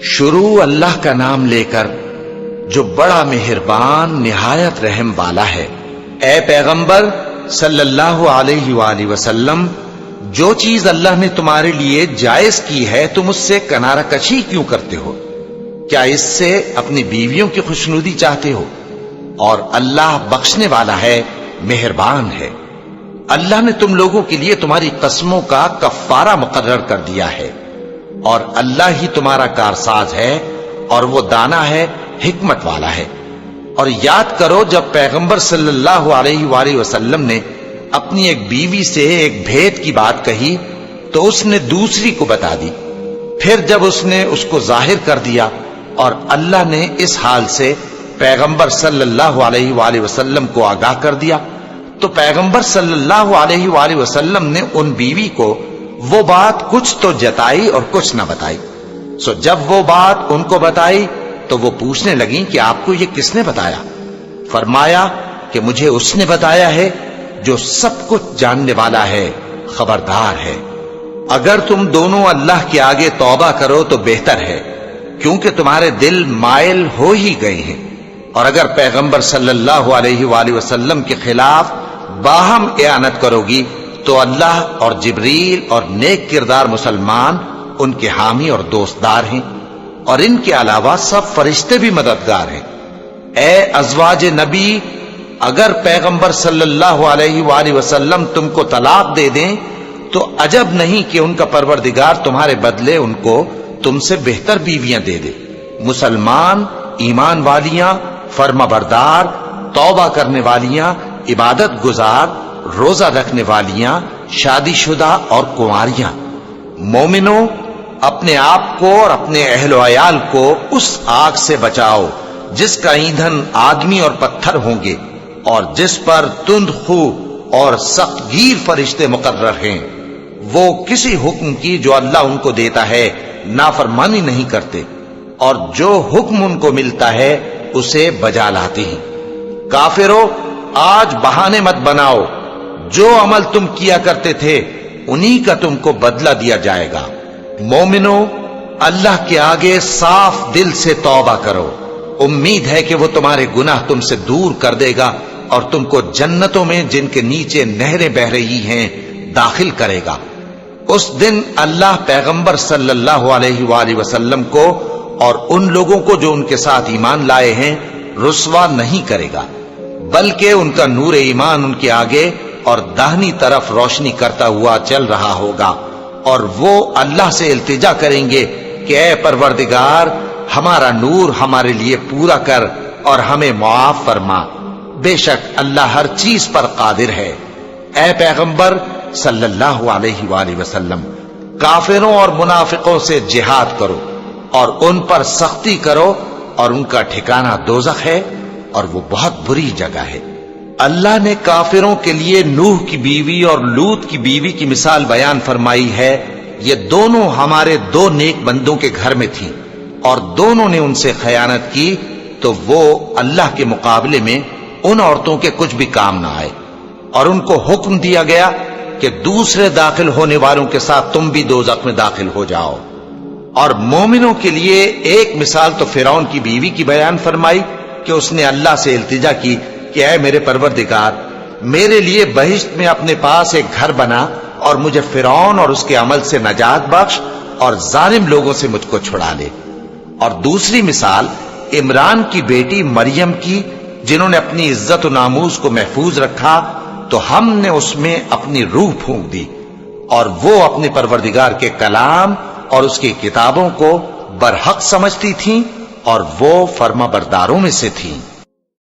شروع اللہ کا نام لے کر جو بڑا مہربان نہایت رحم والا ہے۔ اے پیغمبر صلی اللہ علیہ وآلہ وسلم، جو چیز اللہ نے تمہارے لیے جائز کی ہے تم اس سے کنارہ کشی کیوں کرتے ہو؟ کیا اس سے اپنی بیویوں کی خوشنودی چاہتے ہو؟ اور اللہ بخشنے والا ہے، مہربان ہے۔ اللہ نے تم لوگوں کے لیے تمہاری قسموں کا کفارہ مقرر کر دیا ہے، اور اللہ ہی تمہارا کارساز ہے، اور وہ دانا ہے، حکمت والا ہے۔ اور یاد کرو جب پیغمبر صلی اللہ علیہ وآلہ وسلم نے اپنی ایک بیوی سے ایک بھید کی بات کہی تو اس نے دوسری کو بتا دی، پھر جب اس نے اس کو ظاہر کر دیا اور اللہ نے اس حال سے پیغمبر صلی اللہ علیہ وآلہ وسلم کو آگاہ کر دیا تو پیغمبر صلی اللہ علیہ وآلہ وسلم نے ان بیوی کو وہ بات کچھ تو جتائی اور کچھ نہ بتائی۔ سو جب وہ بات ان کو بتائی تو وہ پوچھنے لگیں کہ آپ کو یہ کس نے بتایا؟ فرمایا کہ مجھے اس نے بتایا ہے جو سب کچھ جاننے والا ہے، خبردار ہے۔ اگر تم دونوں اللہ کے آگے توبہ کرو تو بہتر ہے، کیونکہ تمہارے دل مائل ہو ہی گئے ہیں۔ اور اگر پیغمبر صلی اللہ علیہ وآلہ وسلم کے خلاف باہم اعانت کرو گی تو اللہ اور جبریل اور نیک کردار مسلمان ان کے حامی اور دوستدار ہیں، اور ان کے علاوہ سب فرشتے بھی مددگار ہیں۔ اے ازواج نبی، اگر پیغمبر صلی اللہ علیہ وآلہ وسلم تم کو طلاق دے دیں تو عجب نہیں کہ ان کا پروردگار تمہارے بدلے ان کو تم سے بہتر بیویاں دے دے، مسلمان، ایمان والیاں، فرما بردار، توبہ کرنے والیاں، عبادت گزار، روزہ رکھنے والیاں، شادی شدہ اور کنواریاں۔ مومنوں، اپنے آپ کو اور اپنے اہل و عیال کو اس آگ سے بچاؤ جس کا ایندھن آدمی اور پتھر ہوں گے، اور جس پر تند خو اور سخت گیر فرشتے مقرر ہیں۔ وہ کسی حکم کی جو اللہ ان کو دیتا ہے نافرمانی نہیں کرتے، اور جو حکم ان کو ملتا ہے اسے بجا لاتے ہیں۔ کافرو، آج بہانے مت بناؤ، جو عمل تم کیا کرتے تھے انہی کا تم کو بدلہ دیا جائے گا۔ مومنو، اللہ کے آگے صاف دل سے توبہ کرو، امید ہے کہ وہ تمہارے گناہ تم سے دور کر دے گا اور تم کو جنتوں میں جن کے نیچے نہریں بہ رہی ہیں داخل کرے گا۔ اس دن اللہ پیغمبر صلی اللہ علیہ وآلہ وسلم کو اور ان لوگوں کو جو ان کے ساتھ ایمان لائے ہیں رسوا نہیں کرے گا، بلکہ ان کا نور ایمان ان کے آگے اور داہنی طرف روشنی کرتا ہوا چل رہا ہوگا، اور وہ اللہ سے التجا کریں گے کہ اے پروردگار، ہمارا نور ہمارے لیے پورا کر اور ہمیں معاف فرما، بے شک اللہ ہر چیز پر قادر ہے۔ اے پیغمبر صلی اللہ علیہ وآلہ وسلم، کافروں اور منافقوں سے جہاد کرو اور ان پر سختی کرو، اور ان کا ٹھکانہ دوزخ ہے اور وہ بہت بری جگہ ہے۔ اللہ نے کافروں کے لیے نوح کی بیوی اور لوط کی بیوی کی مثال بیان فرمائی ہے۔ یہ دونوں ہمارے دو نیک بندوں کے گھر میں تھیں، اور دونوں نے ان سے خیانت کی تو وہ اللہ کے مقابلے میں ان عورتوں کے کچھ بھی کام نہ آئے، اور ان کو حکم دیا گیا کہ دوسرے داخل ہونے والوں کے ساتھ تم بھی دوزخ میں داخل ہو جاؤ۔ اور مومنوں کے لیے ایک مثال تو فرعون کی بیوی کی بیان فرمائی کہ اس نے اللہ سے التجا کی کہ اے میرے پروردگار، میرے لیے بہشت میں اپنے پاس ایک گھر بنا اور مجھے فرعون اور اس کے عمل سے نجات بخش اور ظالم لوگوں سے مجھ کو چھڑا لے۔ اور دوسری مثال عمران کی بیٹی مریم کی، جنہوں نے اپنی عزت و ناموس کو محفوظ رکھا تو ہم نے اس میں اپنی روح پھونک دی، اور وہ اپنے پروردگار کے کلام اور اس کی کتابوں کو برحق سمجھتی تھیں، اور وہ فرما برداروں میں سے تھیں۔